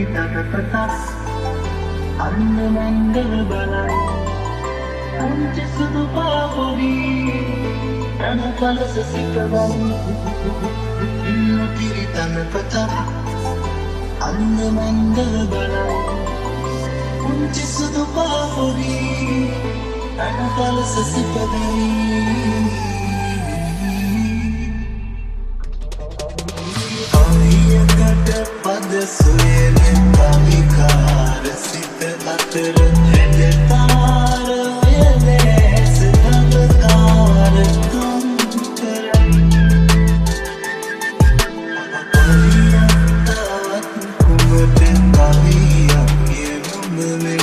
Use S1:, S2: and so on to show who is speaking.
S1: තනපතස් අන්න මංගල බලයි පුංචි සුදු පාපොඩි අන කලස සිටවම් නොතිරි තනපතක් අන්න මංගල බලයි පුංචි සුදු පාපොඩි අන කලස සිටවම් පද සුවයෙන් කවිකාර සිත අතර හැඩතාර වෙලෙස තවකාර තුන්තරයි පරියන්තාවත් කුමට කවියක් කියනුම